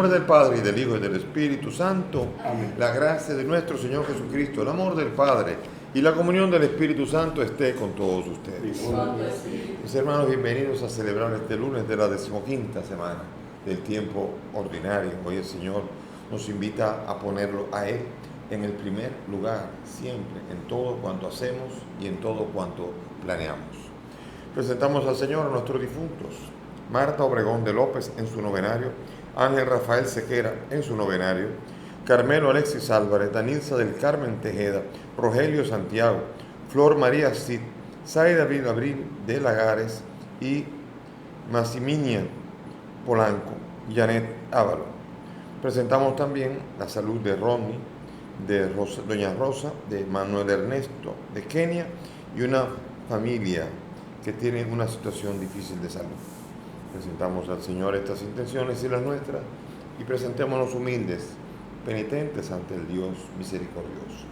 nombre del Padre, y del Hijo, y del Espíritu Santo. Amén. La gracia de nuestro Señor Jesucristo, el amor del Padre y la comunión del Espíritu Santo esté con todos ustedes. Mis hermanos, bienvenidos a celebrar este lunes de la 15ª semana del tiempo ordinario. Hoy el Señor nos invita a ponerlo a Él en el primer lugar, siempre, en todo cuanto hacemos y en todo cuanto planeamos. Presentamos al Señor a nuestros difuntos: Marta Obregón de López en su novenario, Ángel Rafael Sequera en su novenario, Carmelo Alexis Álvarez, Danilza del Carmen Tejeda, Rogelio Santiago, Flor María Cid, Say David Abril de Lagares y Maximinia Polanco, Janet Ávalo. Presentamos también la salud de Ronnie, de Doña Rosa, de Manuel Ernesto de Kenia y una familia que tiene una situación difícil de salud. Presentamos al Señor estas intenciones y las nuestras, y presentémonos humildes, penitentes ante el Dios misericordioso.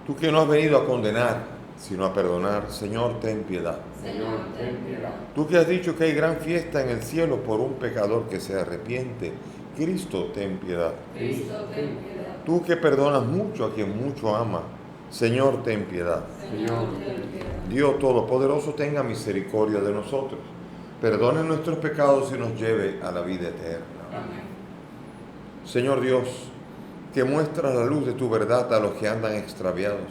Tú que no has venido a condenar, sino a perdonar, Señor, ten piedad. Señor, ten piedad. Tú que has dicho que hay gran fiesta en el cielo por un pecador que se arrepiente, Cristo, ten piedad. Cristo, ten piedad. Tú que perdonas mucho a quien mucho ama, Señor, ten piedad. Señor, ten piedad. Dios Todopoderoso tenga misericordia de nosotros, perdone nuestros pecados y nos lleve a la vida eterna. Amén. Señor Dios, que muestras la luz de tu verdad a los que andan extraviados,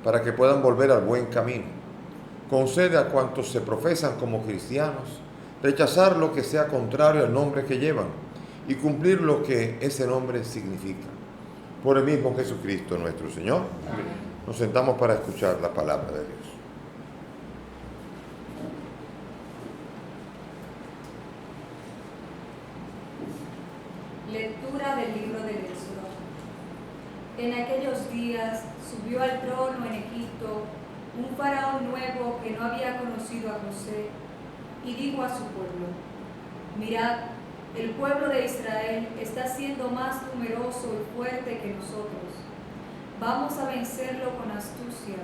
para que puedan volver al buen camino. Concede a cuantos se profesan como cristianos rechazar lo que sea contrario al nombre que llevan y cumplir lo que ese nombre significa. Por el mismo Jesucristo nuestro Señor. Amén. Nos sentamos para escuchar la palabra de Dios. Lectura del libro del Éxodo. En aquellos días subió al trono en Egipto un faraón nuevo que no había conocido a José, y dijo a su pueblo: mirad, el pueblo de Israel está siendo más numeroso y fuerte que nosotros. Vamos a vencerlo con astucia,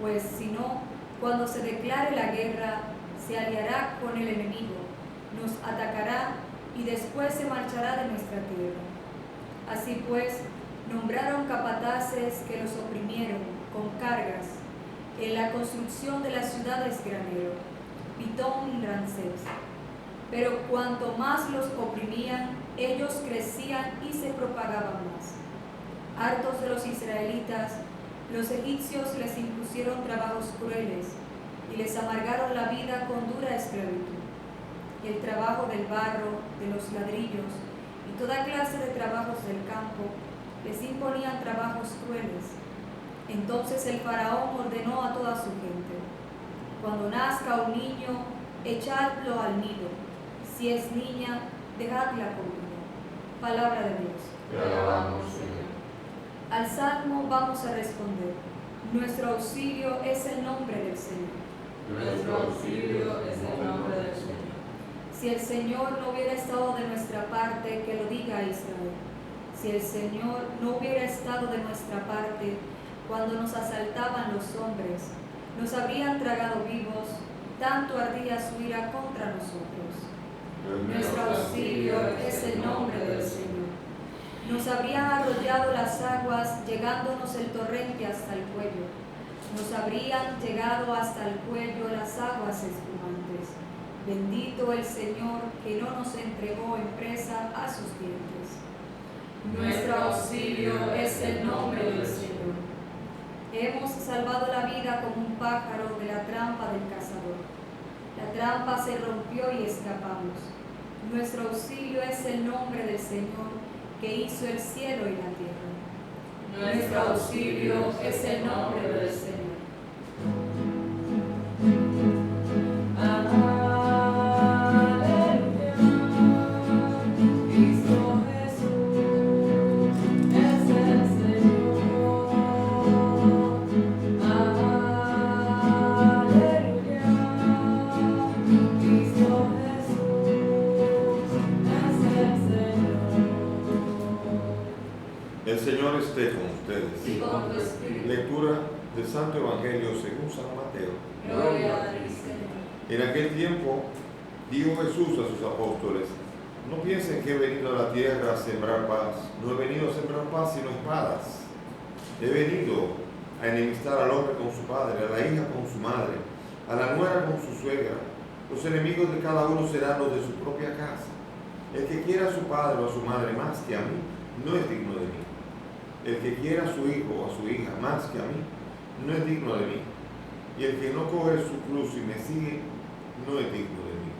pues si no, cuando se declare la guerra, se aliará con el enemigo, nos atacará y después se marchará de nuestra tierra. Así pues, nombraron capataces que los oprimieron con cargas en la construcción de las ciudades granero, Pitón y Ramsés. Pero cuanto más los oprimían, ellos crecían y se propagaban más. Hartos de los israelitas, los egipcios les impusieron trabajos crueles y les amargaron la vida con dura esclavitud. El trabajo del barro, de los ladrillos y toda clase de trabajos del campo les imponían trabajos crueles. Entonces el faraón ordenó a toda su gente: cuando nazca un niño, echadlo al Nilo; si es niña, dejadla conmigo. Palabra de Dios. Te alabamos, Señor. Al salmo vamos a responder: nuestro auxilio es el nombre del Señor. Nuestro auxilio es el nombre del Señor. Si el Señor no hubiera estado de nuestra parte, que lo diga Israel. Si el Señor no hubiera estado de nuestra parte, cuando nos asaltaban los hombres, nos habrían tragado vivos, tanto ardía su ira contra nosotros. Nuestro auxilio es el nombre del Señor. Nos habrían arrollado las aguas, llegándonos el torrente hasta el cuello. Nos habrían llegado hasta el cuello las aguas espumantes. Bendito el Señor, que no nos entregó en presa a sus dientes. Nuestro auxilio es el nombre del Señor. Hemos salvado la vida como un pájaro de la trampa del cazador. La trampa se rompió y escapamos. Nuestro auxilio es el nombre del Señor, que hizo el cielo y la tierra. Nuestro auxilio es el nombre del Señor. El Señor esté con ustedes. Y con tu espíritu. Lectura del Santo Evangelio según San Mateo. Gloria a ti, Señor. En aquel tiempo Dijo Jesús a sus apóstoles: no piensen que he venido a la tierra a sembrar paz. No he venido a sembrar paz sino espadas. He venido a enemistar al hombre con su padre, a la hija con su madre, a la nuera con su suegra. Los enemigos de cada uno serán los de su propia casa. El que quiera a su padre o a su madre más que a mí, no es digno de mí. El que quiera a su hijo o a su hija más que a mí, no es digno de mí. Y el que no coge su cruz y me sigue, no es digno de mí.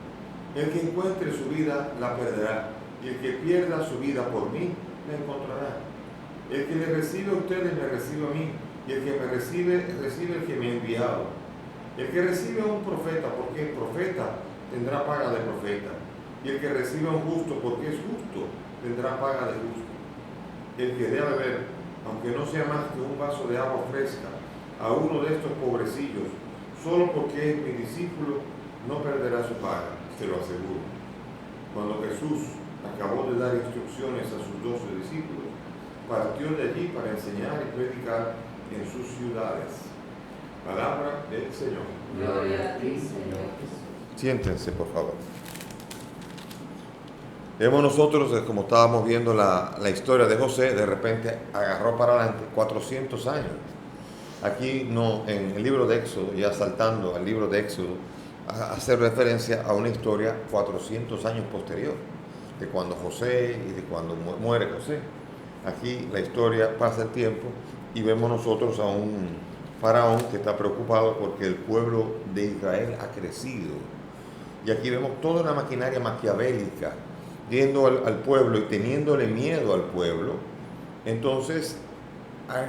El que encuentre su vida, la perderá. Y el que pierda su vida por mí, la encontrará. El que le recibe a ustedes, me recibe a mí. Y el que me recibe, recibe el que me ha enviado. El que recibe a un profeta, porque es profeta, tendrá paga de profeta. Y el que recibe a un justo, porque es justo, tendrá paga de justo. El que dé a beber, aunque no sea más que un vaso de agua fresca, a uno de estos pobrecillos, solo porque es mi discípulo, no perderá su paga, se lo aseguro. Cuando Jesús acabó de dar instrucciones a sus 12 discípulos, partió de allí para enseñar y predicar en sus ciudades. Palabra del Señor. Gloria a ti, Señor Jesús. Siéntense, por favor. Vemos nosotros, como estábamos viendo la historia de José, de repente agarró para adelante 400 años. Aquí no, en el libro de Éxodo, ya saltando al libro de Éxodo, hace referencia a una historia 400 años posterior, de cuando José y de cuando muere José. Aquí la historia pasa el tiempo y vemos nosotros a un faraón que está preocupado porque el pueblo de Israel ha crecido. Y aquí vemos toda una maquinaria maquiavélica, viendo al pueblo y teniéndole miedo al pueblo. Entonces ha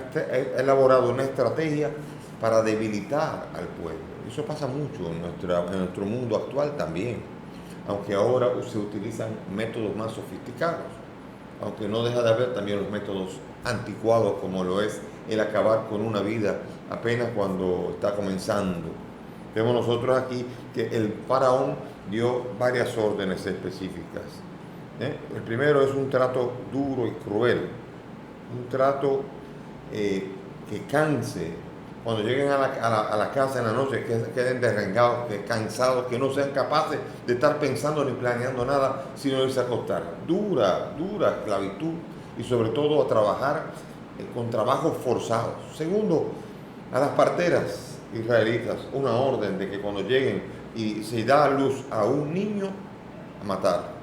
elaborado una estrategia para debilitar al pueblo. Eso pasa mucho en nuestro mundo actual también, aunque ahora se utilizan métodos más sofisticados, aunque no deja de haber también los métodos anticuados, como lo es el acabar con una vida apenas cuando está comenzando. Vemos nosotros aquí que el faraón dio varias órdenes específicas. El primero es un trato duro y cruel, un trato que canse. Cuando lleguen a la casa en la noche, que queden derrengados, que cansados, que no sean capaces de estar pensando ni planeando nada, sino irse a acostar. Dura esclavitud y sobre todo a trabajar con trabajos forzados. Segundo, a las parteras israelitas, una orden de que cuando lleguen y se da a luz a un niño, a matarlo.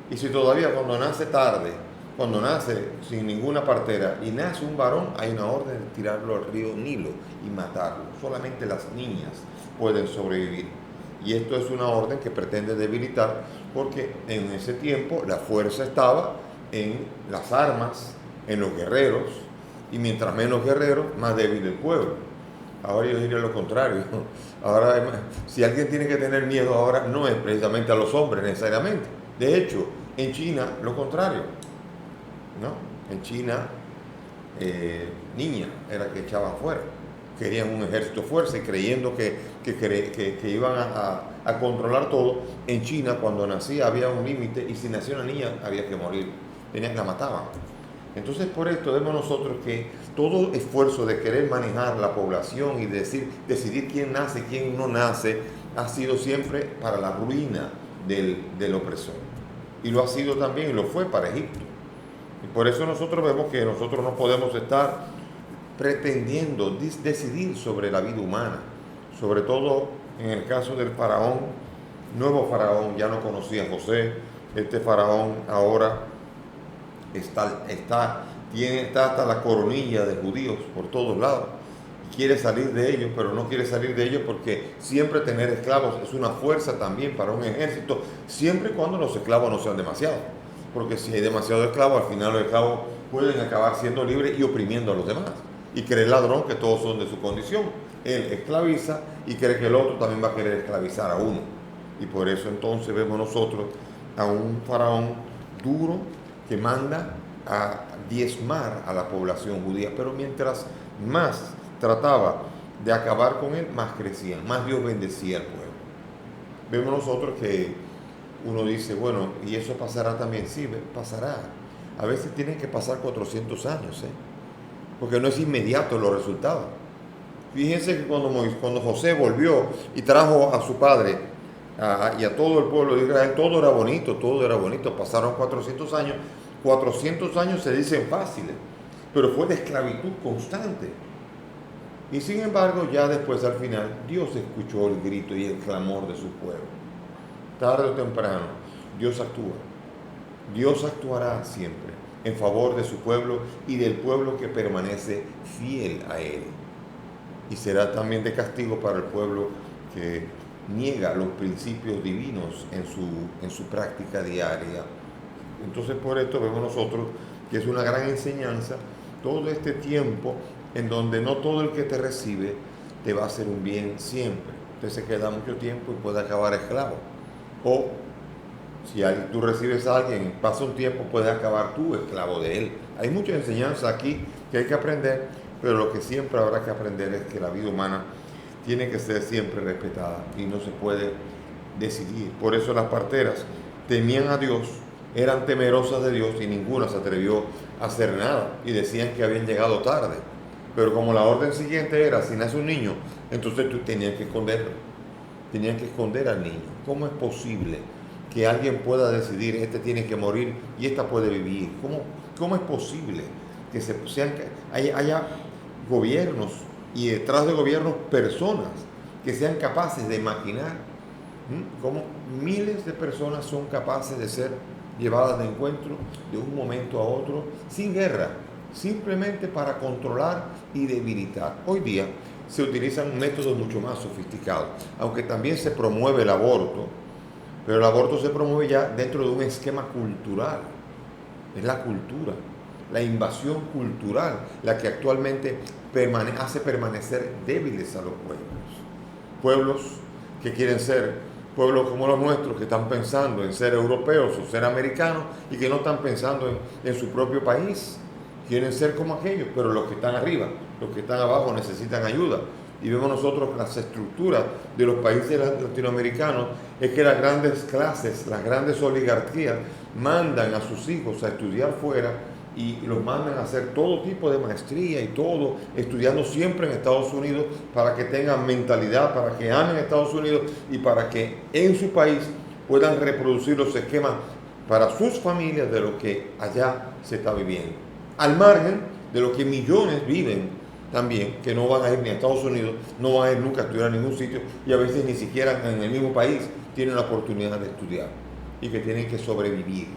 Y si todavía cuando nace tarde, cuando nace sin ninguna partera y nace un varón, hay una orden de tirarlo al río Nilo y matarlo. Solamente las niñas pueden sobrevivir. Y esto es una orden que pretende debilitar, porque en ese tiempo la fuerza estaba en las armas, en los guerreros, y mientras menos guerreros, más débil el pueblo. Ahora yo diría lo contrario. Ahora, si alguien tiene que tener miedo ahora, no es precisamente a los hombres necesariamente. De hecho, en China, lo contrario, ¿no? En China, niña era que echaban fuera. Querían un ejército fuerte, creyendo que iban a controlar todo. En China, cuando nacía, había un límite, y si nacía una niña, había que morir. La mataban. Entonces, por esto vemos nosotros que todo esfuerzo de querer manejar la población y decidir quién nace, quién no nace, ha sido siempre para la ruina del opresor. Y lo ha sido también, y lo fue para Egipto. Y por eso nosotros vemos que nosotros no podemos estar pretendiendo decidir sobre la vida humana, sobre todo en el caso del faraón. Nuevo faraón ya no conocía a José. Este faraón ahora está hasta la coronilla de judíos por todos lados. Quiere salir de ellos, pero no quiere salir de ellos porque siempre tener esclavos es una fuerza también para un ejército, siempre y cuando los esclavos no sean demasiados. Porque si hay demasiados esclavos, al final los esclavos pueden acabar siendo libres y oprimiendo a los demás. Y cree el ladrón que todos son de su condición. Él esclaviza y cree que el otro también va a querer esclavizar a uno. Y por eso entonces vemos nosotros a un faraón duro que manda a diezmar a la población judía. Pero mientras más trataba de acabar con él, más crecía, más Dios bendecía al pueblo. Vemos nosotros que uno dice, bueno, ¿y eso pasará también? Sí, pasará. A veces tienen que pasar 400 años, porque no es inmediato los resultados. Fíjense que cuando José volvió y trajo a su padre y a todo el pueblo de Israel, todo era bonito, pasaron 400 años. 400 años se dicen fáciles, pero fue de esclavitud constante. Y sin embargo, ya después, al final, Dios escuchó el grito y el clamor de su pueblo. Tarde o temprano, Dios actúa. Dios actuará siempre en favor de su pueblo y del pueblo que permanece fiel a Él. Y será también de castigo para el pueblo que niega los principios divinos en su práctica diaria. Entonces, por esto vemos nosotros que es una gran enseñanza todo este tiempo en donde no todo el que te recibe te va a hacer un bien siempre. Usted se queda mucho tiempo y puede acabar esclavo. O si tú recibes a alguien, pasa un tiempo, puedes acabar tú esclavo de él. Hay mucha enseñanza aquí que hay que aprender, pero lo que siempre habrá que aprender es que la vida humana tiene que ser siempre respetada y no se puede decidir. Por eso las parteras temían a Dios, eran temerosas de Dios y ninguna se atrevió a hacer nada y decían que habían llegado tarde. Pero como la orden siguiente era, si nace un niño, entonces tú tenías que esconderlo. Tenían que esconder al niño. ¿Cómo es posible que alguien pueda decidir, este tiene que morir y esta puede vivir? ¿Cómo es posible que haya gobiernos y detrás de gobiernos personas que sean capaces de maquinar? ¿Cómo miles de personas son capaces de ser llevadas de encuentro de un momento a otro sin guerra, simplemente para controlar y debilitar? Hoy día se utilizan métodos mucho más sofisticados, aunque también se promueve el aborto, pero el aborto se promueve ya dentro de un esquema cultural. Es la cultura, la invasión cultural, la que actualmente hace permanecer débiles a los pueblos que quieren ser pueblos como los nuestros, que están pensando en ser europeos o ser americanos y que no están pensando en su propio país. Quieren ser como aquellos, pero los que están arriba, los que están abajo necesitan ayuda. Y vemos nosotros que las estructuras de los países latinoamericanos es que las grandes clases, las grandes oligarquías mandan a sus hijos a estudiar fuera y los mandan a hacer todo tipo de maestría y todo, estudiando siempre en Estados Unidos para que tengan mentalidad, para que amen a Estados Unidos y para que en su país puedan reproducir los esquemas para sus familias de lo que allá se está viviendo. Al margen de lo que millones viven también, que no van a ir ni a Estados Unidos, no van a ir nunca a estudiar en ningún sitio y a veces ni siquiera en el mismo país tienen la oportunidad de estudiar y que tienen que sobrevivir.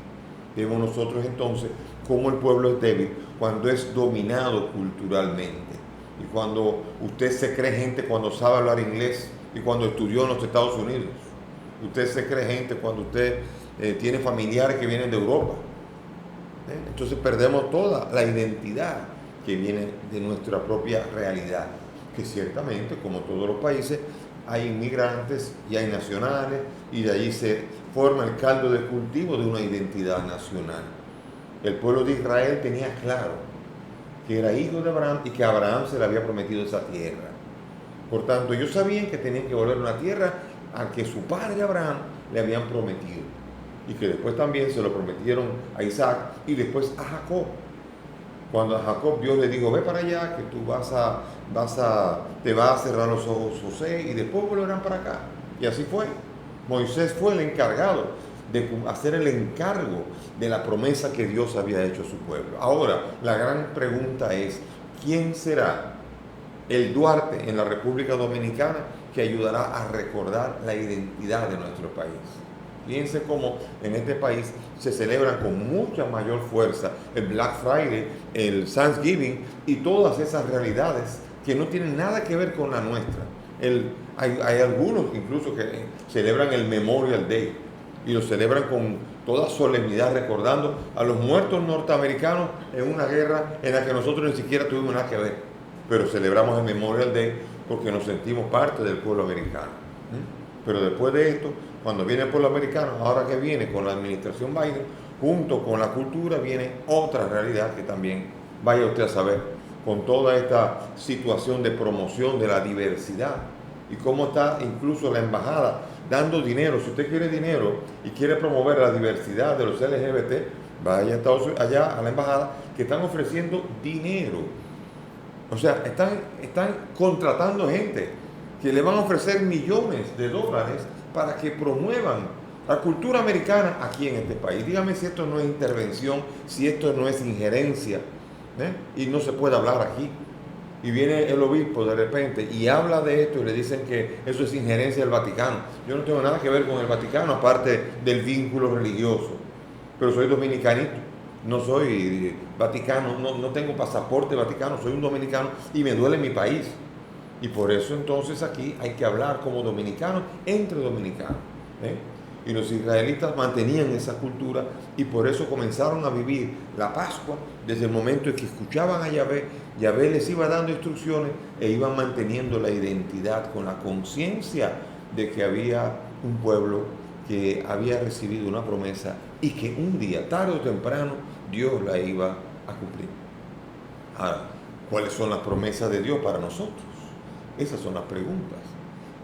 Vemos nosotros entonces cómo el pueblo es débil cuando es dominado culturalmente y cuando usted se cree gente cuando sabe hablar inglés y cuando estudió en los Estados Unidos. Usted se cree gente cuando usted tiene familiares que vienen de Europa. Entonces perdemos toda la identidad que viene de nuestra propia realidad, que ciertamente, como todos los países, hay inmigrantes y hay nacionales, y de allí se forma el caldo de cultivo de una identidad nacional. El pueblo de Israel tenía claro que era hijo de Abraham y que a Abraham se le había prometido esa tierra. Por tanto, ellos sabían que tenían que volver a una tierra a que su padre Abraham le habían prometido, y que después también se lo prometieron a Isaac y después a Jacob. Cuando a Jacob Dios le dijo, ve para allá, que tú te va a cerrar los ojos José y después volverán para acá. Y así fue. Moisés fue el encargado de hacer el encargo de la promesa que Dios había hecho a su pueblo. Ahora, la gran pregunta es, ¿quién será el Duarte en la República Dominicana que ayudará a recordar la identidad de nuestro país? Fíjense cómo en este país se celebran con mucha mayor fuerza el Black Friday, el Thanksgiving y todas esas realidades que no tienen nada que ver con la nuestra. Hay algunos incluso que celebran el Memorial Day y lo celebran con toda solemnidad recordando a los muertos norteamericanos en una guerra en la que nosotros ni siquiera tuvimos nada que ver. Pero celebramos el Memorial Day porque nos sentimos parte del pueblo americano. Pero después de esto, cuando viene el pueblo americano, ahora que viene con la administración Biden, junto con la cultura viene otra realidad que también vaya usted a saber, con toda esta situación de promoción de la diversidad y cómo está incluso la embajada dando dinero. Si usted quiere dinero y quiere promover la diversidad de los LGBT, vaya allá a la embajada, que están ofreciendo dinero. O sea, están contratando gente que le van a ofrecer millones de dólares para que promuevan la cultura americana aquí en este país. Dígame si esto no es intervención, si esto no es injerencia, y no se puede hablar aquí. Y viene el obispo de repente y habla de esto y le dicen que eso es injerencia del Vaticano. Yo no tengo nada que ver con el Vaticano, aparte del vínculo religioso. Pero soy dominicanito, no soy vaticano, no tengo pasaporte vaticano, soy un dominicano y me duele mi país. Y por eso entonces aquí hay que hablar como dominicanos entre dominicanos. Y los israelitas mantenían esa cultura y por eso comenzaron a vivir la Pascua desde el momento en que escuchaban a Yahvé. Yahvé les iba dando instrucciones e iban manteniendo la identidad con la conciencia de que había un pueblo que había recibido una promesa y que un día, tarde o temprano, Dios la iba a cumplir. Ahora, ¿cuáles son las promesas de Dios para nosotros? Esas son las preguntas.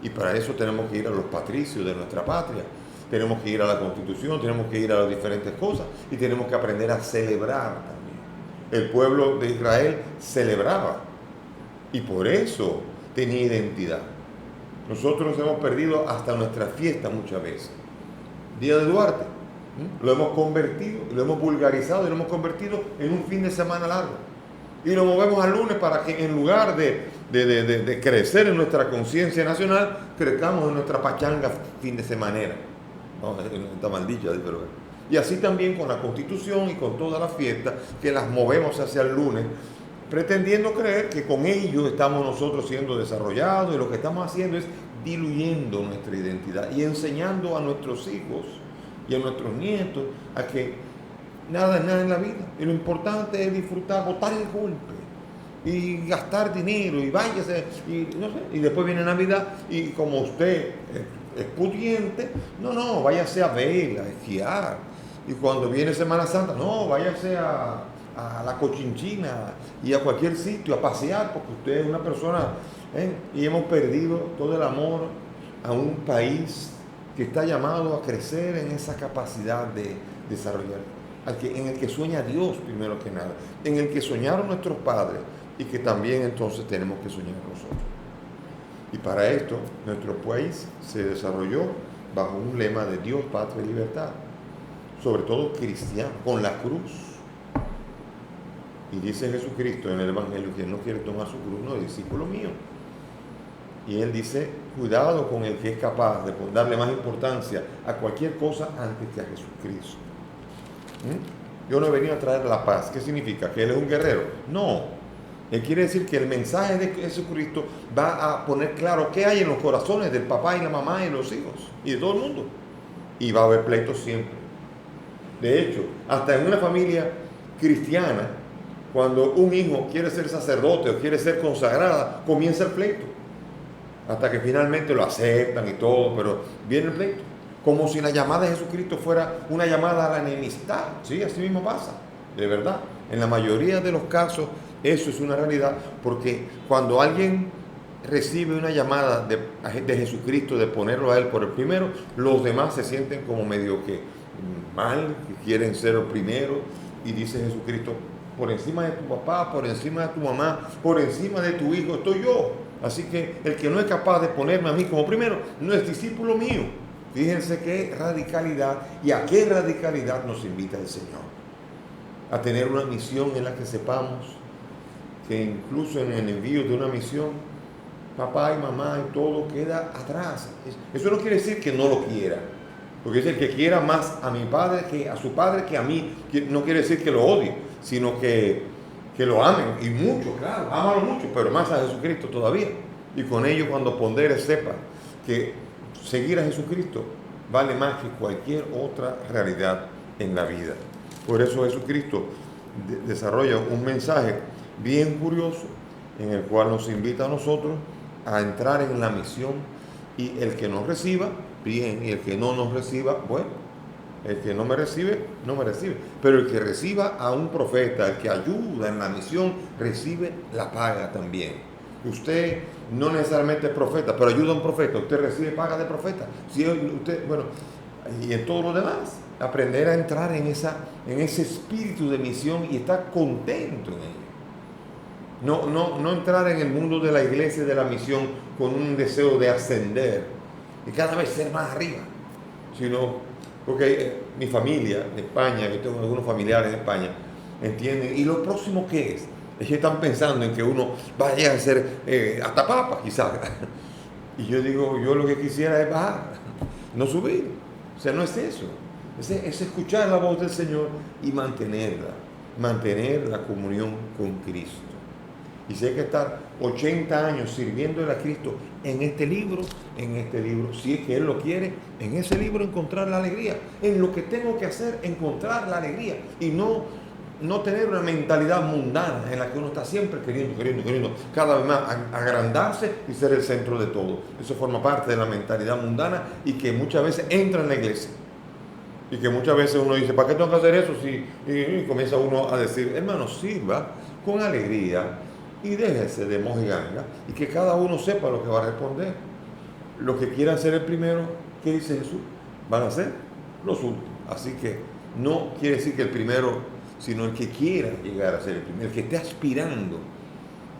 Y para eso tenemos que ir a los patricios de nuestra patria. Tenemos que ir a la Constitución, tenemos que ir a las diferentes cosas y tenemos que aprender a celebrar también. El pueblo de Israel celebraba y por eso tenía identidad. Nosotros hemos perdido hasta nuestra fiesta muchas veces. Día de Duarte, lo hemos convertido, lo hemos vulgarizado y lo hemos convertido en un fin de semana largo. Y lo movemos al lunes para que en lugar de crecer en nuestra conciencia nacional, crezcamos en nuestra pachanga fin de semanera. No, está mal dicho, pero... Y así también con la Constitución y con todas las fiestas que las movemos hacia el lunes, pretendiendo creer que con ello estamos nosotros siendo desarrollados y lo que estamos haciendo es diluyendo nuestra identidad y enseñando a nuestros hijos y a nuestros nietos a que nada es nada en la vida. Y lo importante es disfrutar, botar el golpe y gastar dinero y váyase y no sé, y después viene Navidad y como usted es pudiente, no, váyase a vela, a esquiar. Y cuando viene Semana Santa, no, váyase a la Cochinchina y a cualquier sitio a pasear, porque usted es una persona, y hemos perdido todo el amor a un país que está llamado a crecer en esa capacidad de desarrollar, en el que sueña Dios primero que nada, en el que soñaron nuestros padres y que también entonces tenemos que soñar nosotros. Y para esto, nuestro país se desarrolló bajo un lema de Dios, patria y libertad, sobre todo cristiano, con la cruz. Y dice Jesucristo en el Evangelio que no quiere tomar su cruz, no es discípulo mío. Y él dice, cuidado con el que es capaz de darle más importancia a cualquier cosa antes que a Jesucristo. Yo no he venido a traer la paz. ¿Qué significa? ¿Que él es un guerrero? No. Él quiere decir que el mensaje de Jesucristo va a poner claro qué hay en los corazones del papá y la mamá y los hijos y de todo el mundo. Y va a haber pleitos siempre. De hecho, hasta en una familia cristiana, cuando un hijo quiere ser sacerdote o quiere ser consagrada, comienza el pleito. Hasta que finalmente lo aceptan y todo, pero viene el pleito. Como si la llamada de Jesucristo fuera una llamada a la enemistad. Sí, así mismo pasa, de verdad. En la mayoría de los casos, eso es una realidad, porque cuando alguien recibe una llamada de Jesucristo, de ponerlo a él por el primero, los demás se sienten como medio que mal, que quieren ser el primero, y dice Jesucristo, por encima de tu papá, por encima de tu mamá, por encima de tu hijo, estoy yo. Así que el que no es capaz de ponerme a mí como primero, no es discípulo mío. Fíjense qué radicalidad y a qué radicalidad nos invita el Señor. A tener una misión en la que sepamos que incluso en el envío de una misión, papá y mamá y todo queda atrás. Eso no quiere decir que no lo quiera, porque es el que quiera más a mi padre que a su padre que a mí. No quiere decir que lo odie, sino que lo amen, y mucho, claro, ámalo mucho, pero más a Jesucristo todavía. Y con ello, cuando ponderes, sepa que seguir a Jesucristo vale más que cualquier otra realidad en la vida. Por eso Jesucristo desarrolla un mensaje bien curioso en el cual nos invita a nosotros a entrar en la misión, y el que nos reciba, bien, y el que no nos reciba, bueno, el que no me recibe, no me recibe, pero el que reciba a un profeta, el que ayuda en la misión, recibe la paga también. Usted no necesariamente es profeta, pero ayuda a un profeta, usted recibe paga de profeta. Si usted, bueno, y en todo lo demás, aprender a entrar en ese espíritu de misión y estar contento en ello. No entrar en el mundo de la iglesia y de la misión con un deseo de ascender, y cada vez ser más arriba, sino porque mi familia en España, yo tengo algunos familiares en España, entienden, y lo próximo que es que están pensando en que uno vaya a ser hasta papa quizás, y yo digo, yo lo que quisiera es bajar, no subir, o sea, no es eso, es escuchar la voz del Señor y mantener la comunión con Cristo. Y si hay que estar 80 años sirviéndole a Cristo en este libro, si es que Él lo quiere, en ese libro encontrar la alegría. En lo que tengo que hacer, encontrar la alegría. Y no tener una mentalidad mundana en la que uno está siempre queriendo, cada vez más agrandarse y ser el centro de todo. Eso forma parte de la mentalidad mundana y que muchas veces entra en la iglesia. Y que muchas veces uno dice, ¿para qué tengo que hacer eso? Y comienza uno a decir, hermano, sirva con alegría y déjese de mojiganga y que cada uno sepa lo que va a responder. Los que quieran ser el primero, ¿qué dice Jesús? Van a ser los últimos. Así que no quiere decir que el primero, sino el que quiera llegar a ser el primero, el que esté aspirando.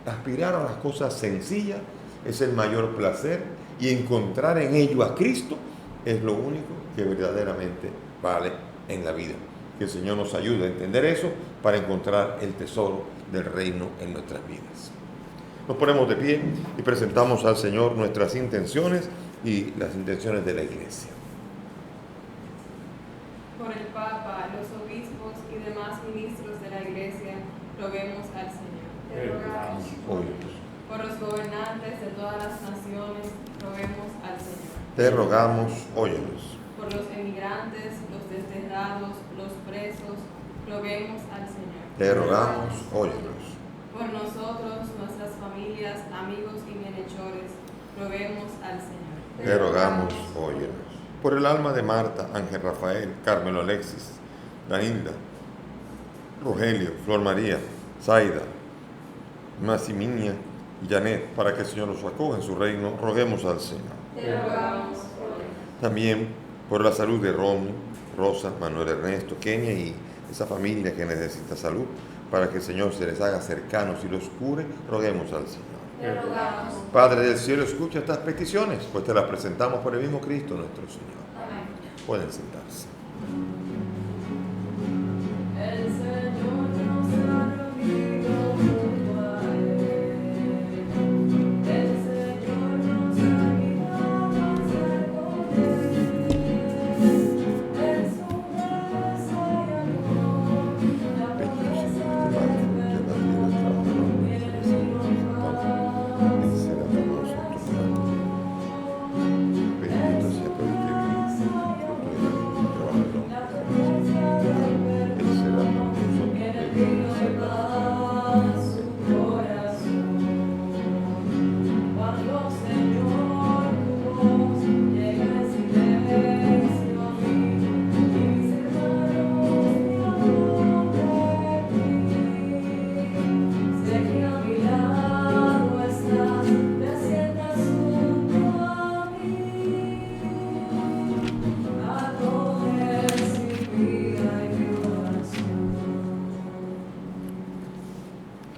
Aspirar a las cosas sencillas es el mayor placer y encontrar en ello a Cristo es lo único que verdaderamente vale en la vida. Que el Señor nos ayude a entender eso para encontrar el tesoro del reino en nuestras vidas. Nos ponemos de pie y presentamos al Señor nuestras intenciones y las intenciones de la iglesia. Por el Papa, los obispos y demás ministros de la iglesia, roguemos al Señor. Te rogamos. Por los gobernantes de todas las naciones, roguemos al Señor. Te rogamos, óyenos. Por los emigrantes, los desterrados, los presos, roguemos al Señor. Te rogamos, óyenos. Por nosotros, nuestras familias, amigos y bienhechores, roguemos al Señor. Te rogamos, óyenos. Por el alma de Marta, Ángel Rafael, Carmelo Alexis, Danilda, Rogelio, Flor María, Zaida, Maximinia y Janet, para que el Señor los acoja en su reino, roguemos al Señor. Te rogamos. También por la salud de Romy, Rosa, Manuel Ernesto, Kenia y esa familia que necesita salud, para que el Señor se les haga cercanos y los cure, roguemos al Señor. Te rogamos. Padre del cielo, escucha estas peticiones, pues te las presentamos por el mismo Cristo nuestro Señor. Amén. Pueden sentarse. El Señor nos ha reunido junto a Él. El Señor nos ha guiado hacia con Él. En su gracia y amor, la promesa de perdón viene Bendito sea por el que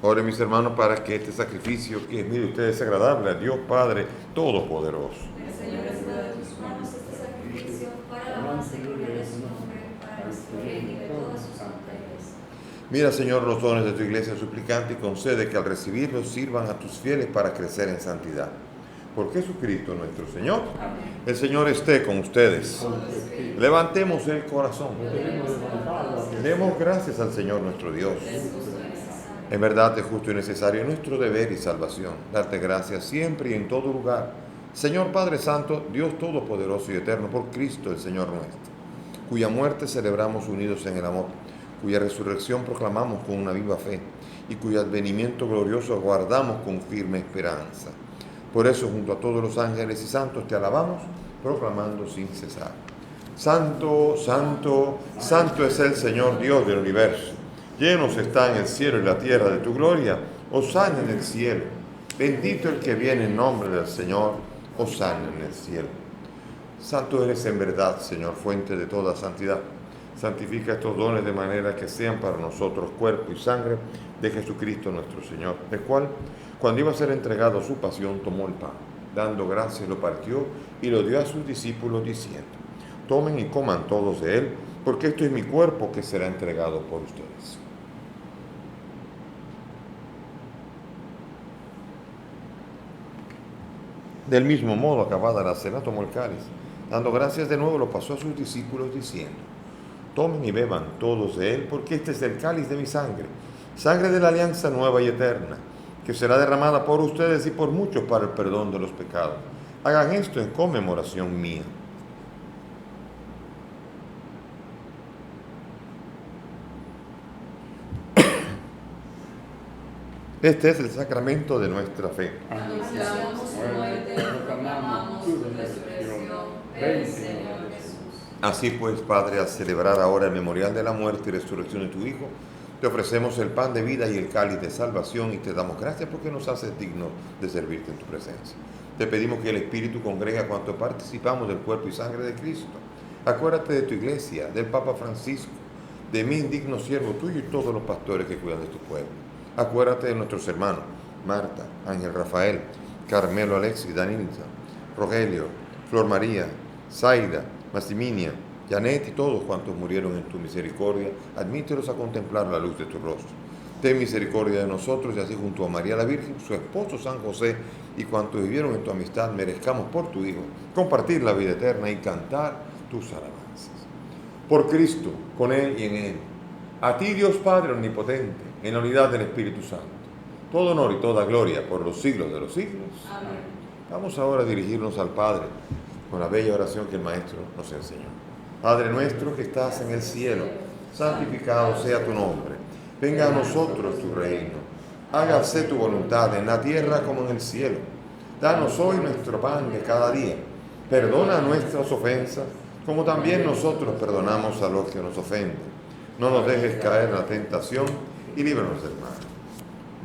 Oren mis hermanos para que este sacrificio, que mire usted, es agradable a Dios Padre Todopoderoso. El Señor reciba de tus manos este sacrificio para la alabanza y gloria de su nombre, para nuestro bien y de toda su santa iglesia. Mira, Señor, los dones de tu iglesia suplicante y concede que al recibirlos sirvan a tus fieles para crecer en santidad. Por Jesucristo nuestro Señor. Amén. El Señor esté con ustedes. Levantemos el corazón. Demos gracias al Señor nuestro Dios. En verdad es justo y necesario, nuestro deber y salvación, darte gracias siempre y en todo lugar. Señor Padre Santo, Dios Todopoderoso y Eterno, por Cristo el Señor nuestro, cuya muerte celebramos unidos en el amor, cuya resurrección proclamamos con una viva fe y cuyo advenimiento glorioso aguardamos con firme esperanza. Por eso, junto a todos los ángeles y santos, te alabamos, proclamando sin cesar. Santo, santo, santo es el Señor Dios del universo. Llenos están el cielo y la tierra de tu gloria. Hosana en el cielo. Bendito el que viene en nombre del Señor. Hosana en el cielo. Santo eres en verdad, Señor, fuente de toda santidad. Santifica estos dones de manera que sean para nosotros cuerpo y sangre de Jesucristo nuestro Señor, el cual, cuando iba a ser entregado a su pasión, tomó el pan, dando gracias lo partió y lo dio a sus discípulos diciendo: tomen y coman todos de él, porque esto es mi cuerpo que será entregado por ustedes. Del mismo modo, acabada la cena, tomó el cáliz. Dando gracias de nuevo, lo pasó a sus discípulos diciendo: tomen y beban todos de él, porque este es el cáliz de mi sangre, sangre de la alianza nueva y eterna, que será derramada por ustedes y por muchos para el perdón de los pecados. Hagan esto en conmemoración mía. Este es el sacramento de nuestra fe. Anunciamos su muerte, proclamamos su resurrección. Ven, Señor Jesús. Así pues, Padre, al celebrar ahora el memorial de la muerte y resurrección de tu Hijo, te ofrecemos el pan de vida y el cáliz de salvación y te damos gracias porque nos haces dignos de servirte en tu presencia. Te pedimos que el Espíritu congregue a cuanto participamos del cuerpo y sangre de Cristo. Acuérdate de tu iglesia, del Papa Francisco, de mí, indigno siervo tuyo, y todos los pastores que cuidan de tu pueblo. Acuérdate de nuestros hermanos, Marta, Ángel Rafael, Carmelo Alexis, Danilza, Rogelio, Flor María, Zaida, Maximinia, Janet y todos cuantos murieron en tu misericordia. Admítelos a contemplar la luz de tu rostro. Ten misericordia de nosotros y así junto a María la Virgen, su esposo San José y cuantos vivieron en tu amistad, merezcamos por tu Hijo compartir la vida eterna y cantar tus alabanzas. Por Cristo, con Él y en Él. A ti, Dios Padre omnipotente, en la unidad del Espíritu Santo, todo honor y toda gloria por los siglos de los siglos. Amén. Vamos ahora a dirigirnos al Padre con la bella oración que el Maestro nos enseñó. Padre nuestro que estás en el cielo, santificado sea tu nombre. Venga a nosotros tu reino. Hágase tu voluntad en la tierra como en el cielo. Danos hoy nuestro pan de cada día. Perdona nuestras ofensas, como también nosotros perdonamos a los que nos ofenden. No nos dejes caer en la tentación y líbranos del mal.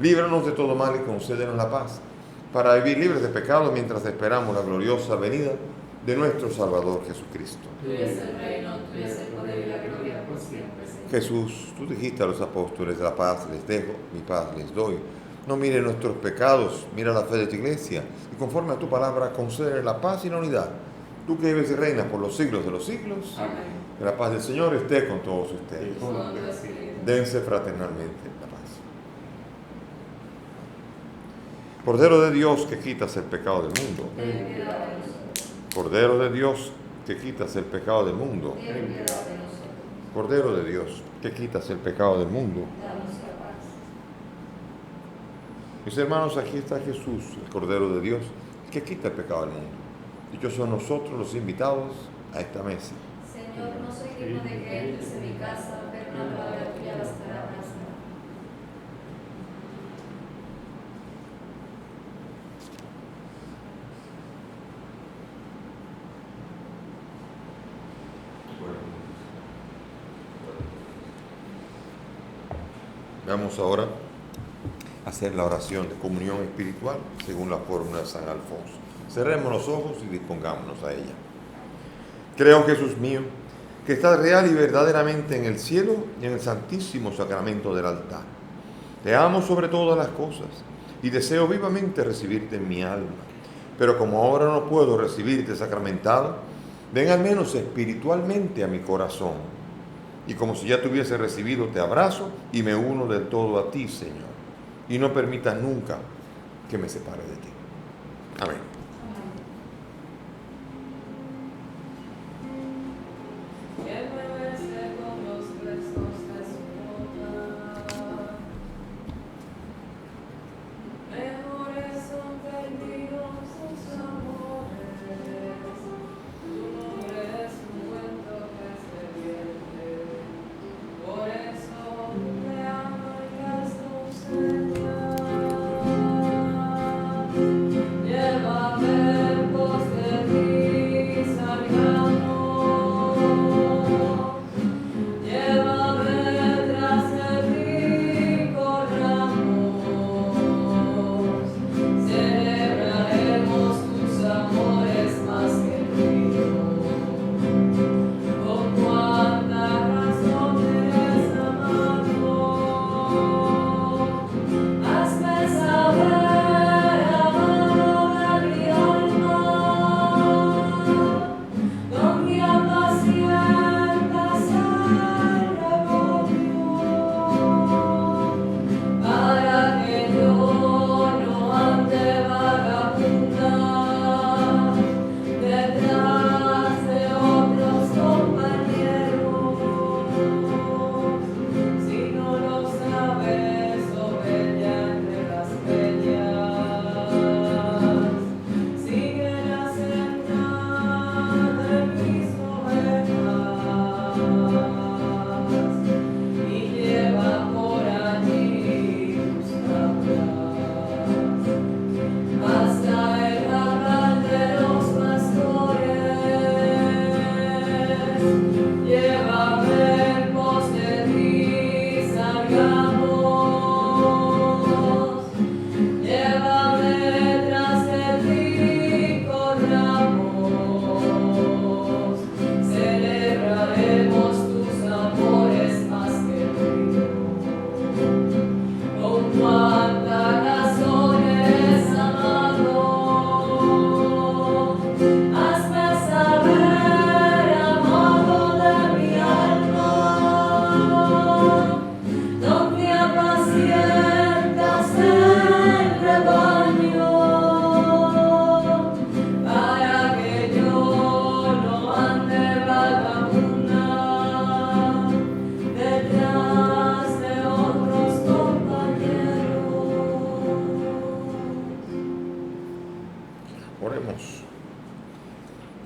Líbranos de todo mal y concédenos la paz, para vivir libres de pecado mientras esperamos la gloriosa venida de nuestro Salvador Jesucristo. Tuyo es el reino, tuyo es el poder y la gloria por siempre, Señor. Jesús, tú dijiste a los apóstoles: la paz les dejo, mi paz les doy. No mire nuestros pecados, mira la fe de tu iglesia, y conforme a tu palabra concede la paz y la unidad. Tú que vives y reinas por los siglos de los siglos. Amén. Que la paz del Señor esté con todos ustedes. Con tu espíritu. Dense fraternalmente la paz. Cordero de Dios que quitas el pecado del mundo. Ten piedad de nosotros. Cordero de Dios que quitas el pecado del mundo. Ten piedad de nosotros. Cordero de Dios que quitas el pecado del mundo. Danos la paz. Mis hermanos, aquí está Jesús, el Cordero de Dios, que quita el pecado del mundo. Dichosos son nosotros los invitados a esta mesa. Señor, no soy digno de que entres en mi casa, pero una palabra tuya bastará para sanar. Vamos ahora a hacer la oración de comunión espiritual según la fórmula de San Alfonso. Cerremos los ojos y dispongámonos a ella. Creo, Jesús mío, que estás real y verdaderamente en el cielo y en el santísimo sacramento del altar. Te amo sobre todas las cosas y deseo vivamente recibirte en mi alma. Pero como ahora no puedo recibirte sacramentado, ven al menos espiritualmente a mi corazón. Y como si ya te hubiese recibido, te abrazo y me uno del todo a ti, Señor. Y no permitas nunca que me separe de ti. Amén. Lleva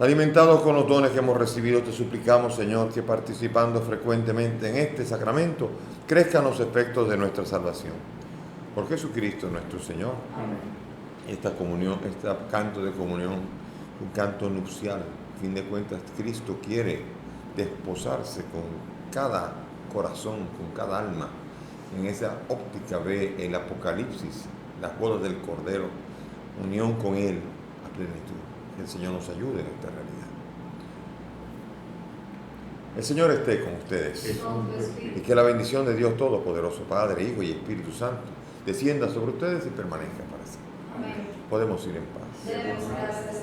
Alimentados con los dones que hemos recibido, te suplicamos, Señor, que participando frecuentemente en este sacramento, crezcan los efectos de nuestra salvación. Por Jesucristo nuestro Señor. Amén. Esta comunión, este canto de comunión, un canto nupcial. A fin de cuentas, Cristo quiere desposarse con cada corazón, con cada alma. En esa óptica ve el Apocalipsis, las bodas del Cordero, unión con Él a plenitud. Que el Señor nos ayude en esta realidad. El Señor esté con ustedes. Y que la bendición de Dios Todopoderoso, Padre, Hijo y Espíritu Santo, descienda sobre ustedes y permanezca para siempre. Amén. Podemos ir en paz. Demos gracias